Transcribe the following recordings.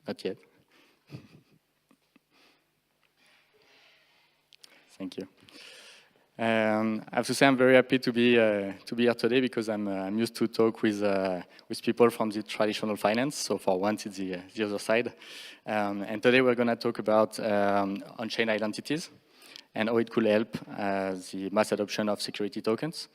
Not yet. Thank you. I have to say I'm very happy to be here today because I'm used to talk with people from the traditional finance. So for once, it's the other side. And today we're going to talk about on-chain identities and how it could help the mass adoption of security tokens.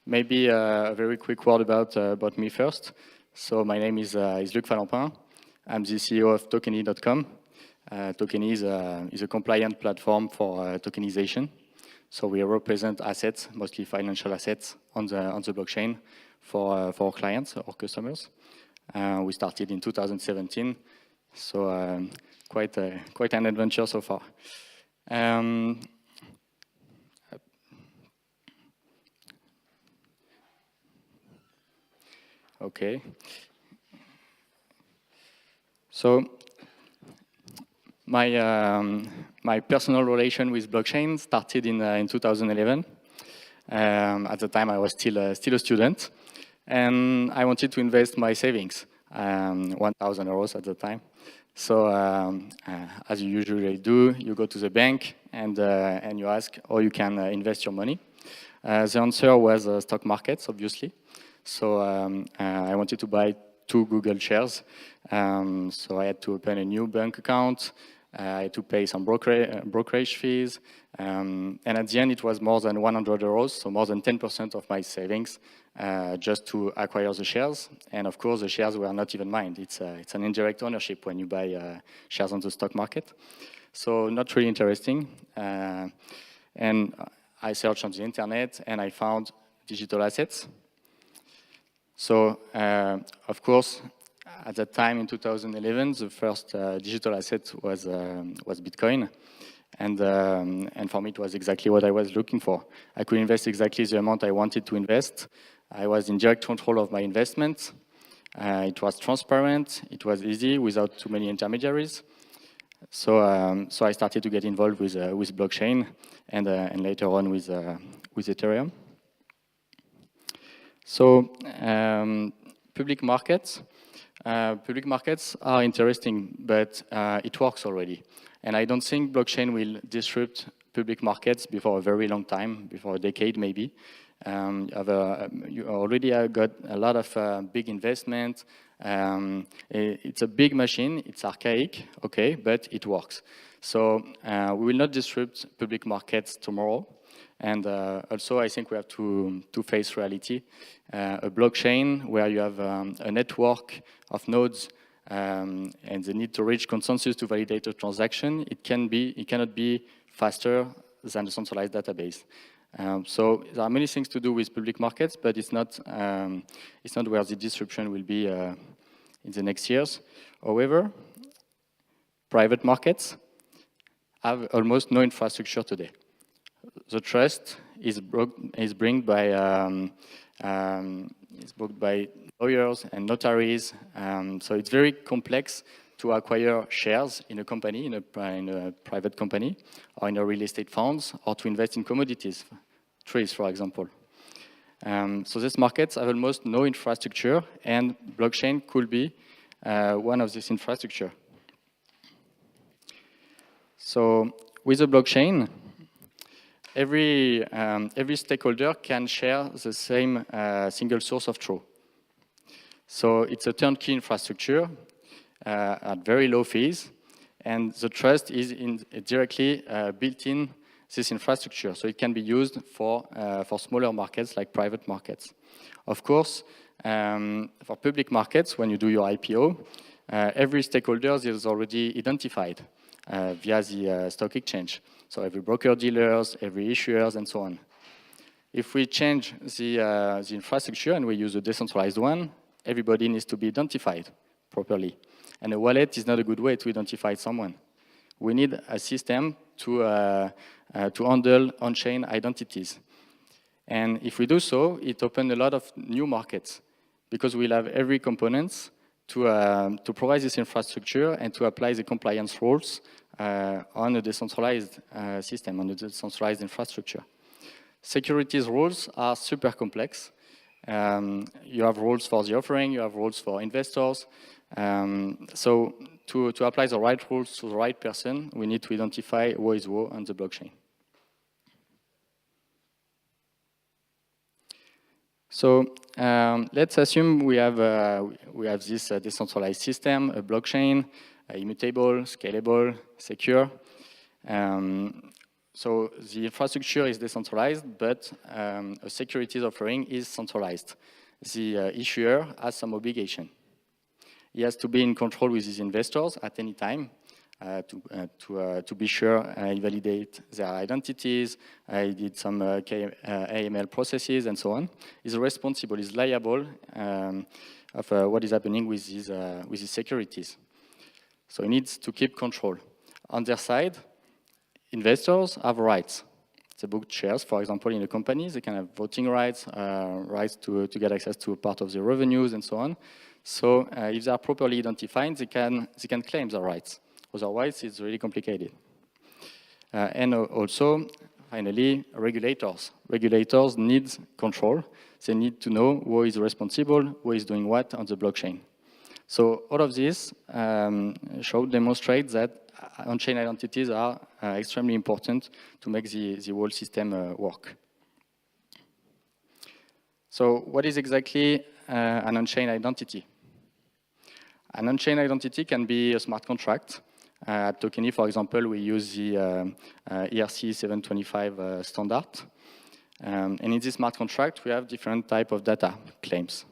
Maybe a very quick word about me first. So my name is Luc Falempin. I'm the CEO of Tokeny.com. Tokeny is a compliant platform for tokenization. So we represent assets, mostly financial assets, on the blockchain for our clients or customers. We started in 2017, so quite an adventure so far. Okay. So my personal relation with blockchain started in 2011. At the time, I was still a student, and I wanted to invest my savings, 1,000 euros at the time. So, as you usually do, you go to the bank and you ask how you can invest your money. The answer was stock markets, obviously. So I wanted to buy 2 Google shares. So I had to open a new bank account. I had to pay some brokerage fees. And at the end, it was more than 100 euros, so more than 10% of my savings just to acquire the shares. And of course, the shares were not even mine. It's an indirect ownership when you buy shares on the stock market. So not really interesting. And I searched on the internet and I found digital assets. So, of course, at that time in 2011, the first digital asset was Bitcoin, and for me it was exactly what I was looking for. I could invest exactly the amount I wanted to invest. I was in direct control of my investments. It was transparent. It was easy without too many intermediaries. So I started to get involved with blockchain and later on with Ethereum. So public markets are interesting, but it works already. And I don't think blockchain will disrupt public markets before a very long time, before a decade maybe. You already got a lot of big investment. It's a big machine, it's archaic, okay, but it works. So we will not disrupt public markets tomorrow. And also, I think we have to face reality. A blockchain where you have a network of nodes and the need to reach consensus to validate a transaction, it cannot be faster than a centralized database. So there are many things to do with public markets, but it's not where the disruption will be in the next years. However, private markets have almost no infrastructure today. The trust is brought by lawyers and notaries, so it's very complex to acquire shares in a company, in a private company, or in a real estate funds, or to invest in commodities, trees, for example. So these markets have almost no infrastructure, and blockchain could be one of this infrastructure. So with a blockchain, every stakeholder can share the same single source of truth. So it's a turnkey infrastructure at very low fees, and the trust is directly built in this infrastructure. So it can be used for smaller markets like private markets. Of course, for public markets, when you do your IPO, every stakeholder is already identified via the stock exchange. So every broker-dealers, every issuers, and so on. If we change the infrastructure and we use a decentralized one, everybody needs to be identified properly. And a wallet is not a good way to identify someone. We need a system to handle on-chain identities. And if we do so, it opens a lot of new markets because we'll have every component to provide this infrastructure and to apply the compliance rules on a decentralized system, on a decentralized infrastructure. Securities rules are super complex. You have rules for the offering, you have rules for investors. So to apply the right rules to the right person, we need to identify who is who on the blockchain. So let's assume we have this decentralized system, a blockchain, immutable, scalable, secure. So the infrastructure is decentralized, but a securities offering is centralized. The issuer has some obligation. He has to be in control with his investors at any time to be sure he validate their identities, he did some AML processes and so on. He's responsible, he's liable of what is happening with his securities. So he needs to keep control. On their side, investors have rights. They book shares, for example, in a company. They can have voting rights, rights to get access to a part of the revenues and so on. So if they are properly identified, they can claim their rights. Otherwise, it's really complicated. And also, finally, regulators. Regulators need control. They need to know who is responsible, who is doing what on the blockchain. So all of this demonstrate that on-chain identities are extremely important to make the whole system work. So what is exactly an on-chain identity? An on-chain identity can be a smart contract. At Tokeny, for example, we use the ERC 725 standard. And in this smart contract, we have different type of data claims.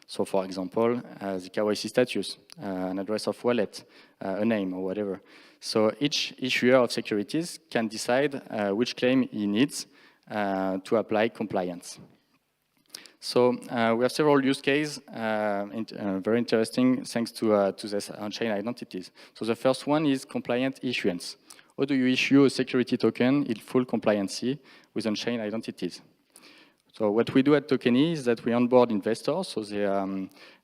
So, for example, the KYC status, an address of wallet, a name, or whatever. So each issuer of securities can decide which claim he needs to apply compliance. So we have several use cases, very interesting, thanks to this on-chain identities. So the first one is compliant issuance. How do you issue a security token in full compliancy with on-chain identities? So what we do at Tokeny is that we onboard investors, so they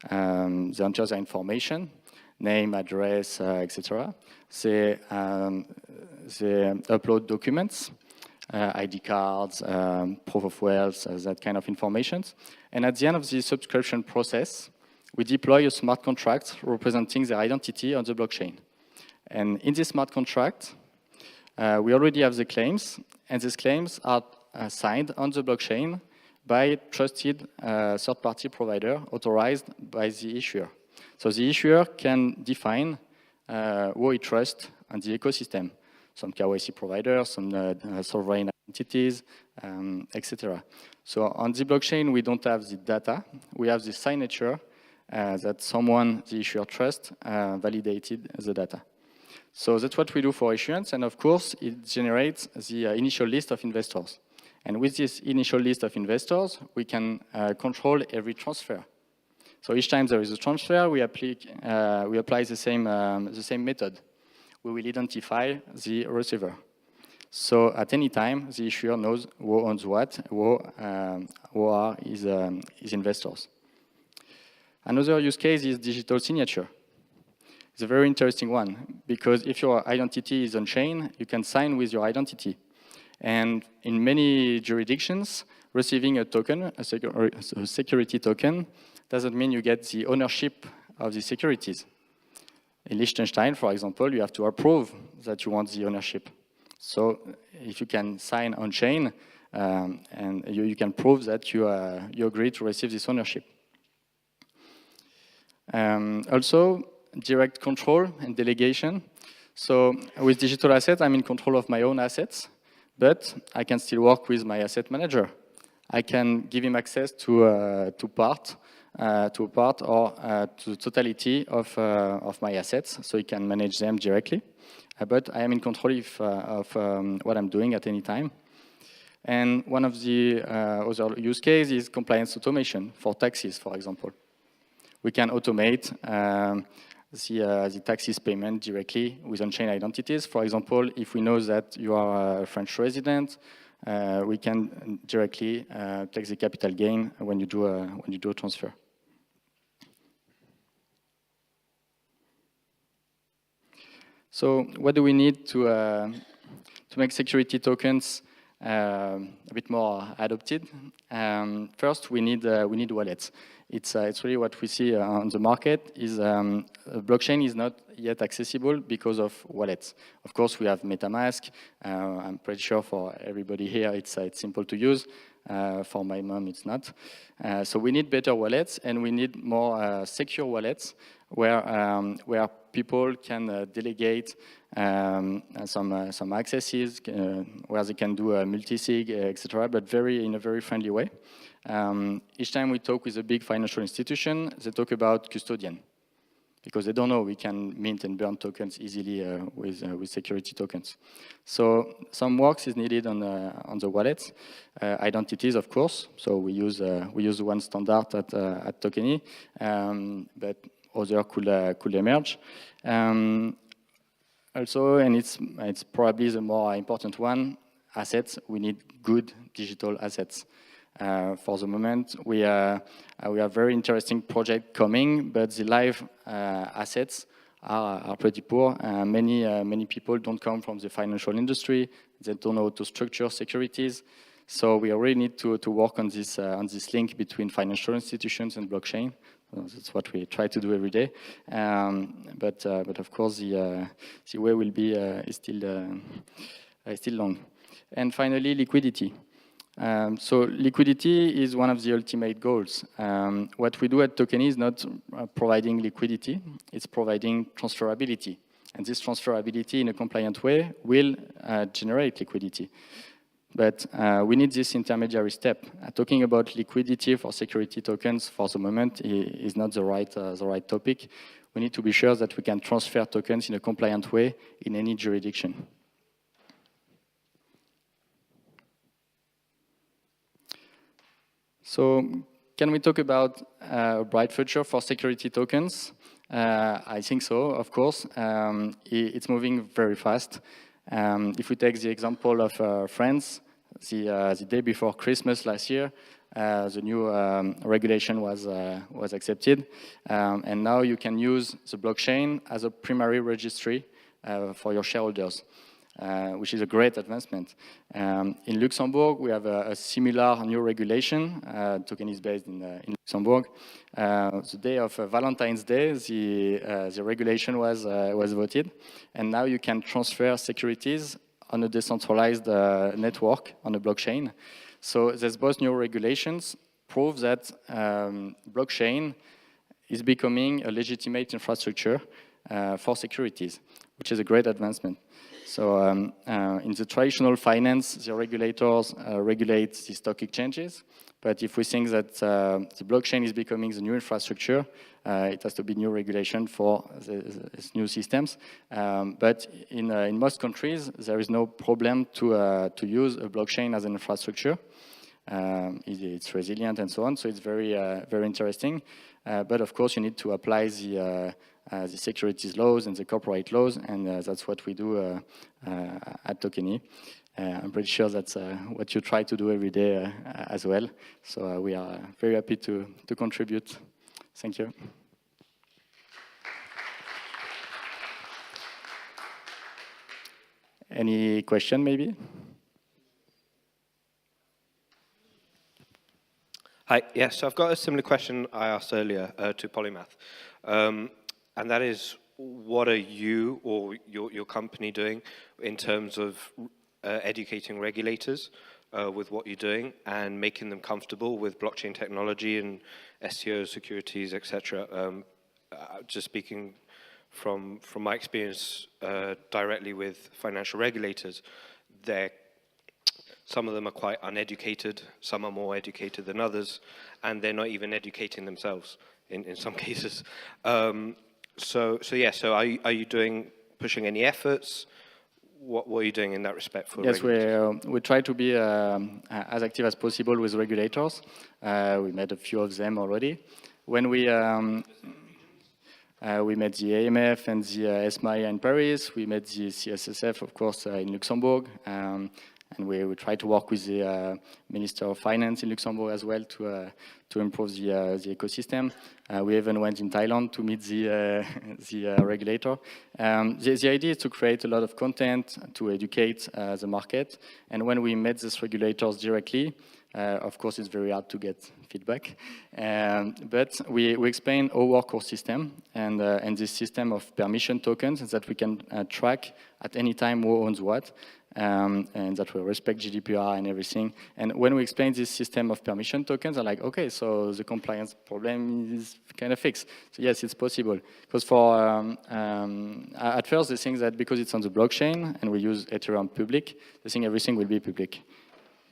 enter their information, name, address, etc. They upload documents, ID cards, proof of wealth, that kind of information. And at the end of the subscription process, we deploy a smart contract representing their identity on the blockchain. And in this smart contract, we already have the claims, and these claims are signed on the blockchain by trusted third-party provider authorized by the issuer. So the issuer can define who he trusts on the ecosystem. Some KYC providers, some sovereign entities, etc. So on the blockchain, we don't have the data. We have the signature that someone, the issuer trusts, validated the data. So that's what we do for issuance. And of course, it generates the initial list of investors. And with this initial list of investors, we can control every transfer. So each time there is a transfer, we apply the same method. We will identify the receiver. So at any time, the issuer knows who owns what, who are his investors. Another use case is digital signature. It's a very interesting one, because if your identity is on-chain, you can sign with your identity. And in many jurisdictions, receiving a token, a security token, doesn't mean you get the ownership of the securities. In Liechtenstein, for example, you have to approve that you want the ownership. So if you can sign on-chain, and you can prove that you agree to receive this ownership. Also, direct control and delegation. So with digital assets, I'm in control of my own assets, but I can still work with my asset manager. I can give him access to part or to the totality of my assets, so he can manage them directly. But I am in control of what I'm doing at any time. And one of the other use cases is compliance automation for taxes, for example. We can automate the taxes payment directly with on-chain identities. For example, if we know that you are a French resident, we can directly take the capital gain when you do a transfer. So what do we need to make security tokens a bit more adopted. First, we need wallets. It's really what we see on the market is blockchain is not yet accessible because of wallets. Of course, we have MetaMask. I'm pretty sure for everybody here it's simple to use. For my mom, it's not. So we need better wallets, and we need more secure wallets where people can delegate some accesses, where they can do a multi-sig, etc., but in a very friendly way. Each time we talk with a big financial institution, they talk about custodian, because they don't know we can mint and burn tokens easily with security tokens. So some work is needed on the wallets, identities, of course. So we use one standard at Tokeny, but other could emerge. Also, and it's probably the more important one, assets. We need good digital assets. For the moment, we have very interesting project coming, but the live assets are pretty poor. Many people don't come from the financial industry. They don't know how to structure securities. So we really need to work on this link between financial institutions and blockchain. That's what we try to do every day. But of course, the way will be is still long. And finally, liquidity. So liquidity is one of the ultimate goals. What we do at Tokeny is not providing liquidity, it's providing transferability. And this transferability in a compliant way will generate liquidity. But we need this intermediary step. Talking about liquidity for security tokens for the moment is not the right topic. We need to be sure that we can transfer tokens in a compliant way in any jurisdiction. So can we talk about a bright future for security tokens? I think so, of course. It's moving very fast. If we take the example of France, the day before Christmas last year, the new regulation was accepted. And now you can use the blockchain as a primary registry for your shareholders. Which is a great advancement. In Luxembourg, we have a similar new regulation. Token is based in Luxembourg. The day of Valentine's Day, the regulation was voted, and now you can transfer securities on a decentralized network on a blockchain. So there's both new regulations prove that blockchain is becoming a legitimate infrastructure for securities, which is a great advancement. So in the traditional finance, the regulators regulate the stock exchanges. But if we think that the blockchain is becoming the new infrastructure, it has to be new regulation for these new systems. But in most countries, there is no problem to use a blockchain as an infrastructure. It's resilient and so on, so it's very interesting. But of course, you need to apply the securities laws and the corporate laws, and that's what we do at Tokeny. I'm pretty sure that's what you try to do every day as well. So we are very happy to contribute. Thank you. Any question, maybe? Hi, yes, so I've got a similar question I asked earlier to Polymath. And that is, what are you or your company doing in terms of educating regulators with what you're doing and making them comfortable with blockchain technology and STO securities, etc.? Just speaking from my experience directly with financial regulators, some of them are quite uneducated, some are more educated than others, and they're not even educating themselves in some cases. So are you pushing any efforts? What are you doing in that respect for regulators? Yes, we try to be as active as possible with regulators. We met a few of them already. When we met the AMF and the ESMA in Paris. We met the CSSF, of course, in Luxembourg. And we try to work with the Minister of Finance in Luxembourg as well to improve the ecosystem. We even went in Thailand to meet the regulator. The idea is to create a lot of content, to educate the market. And when we met these regulators directly, of course, it's very hard to get feedback. But we explain our core system and this system of permission tokens that we can track at any time who owns what. And that will respect GDPR and everything. And when we explain this system of permission tokens, I'm like, okay, so the compliance problem is kind of fixed. So yes, it's possible. Because for at first they think that because it's on the blockchain and we use Ethereum public, they think everything will be public.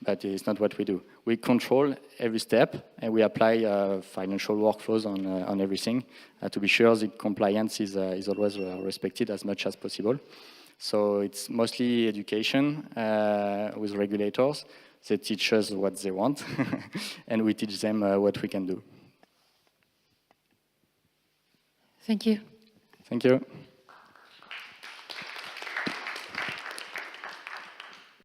But it's not what we do. We control every step and we apply financial workflows on everything to be sure the compliance is always respected as much as possible. So it's mostly education with regulators. They teach us what they want, and we teach them what we can do. Thank you. Thank you.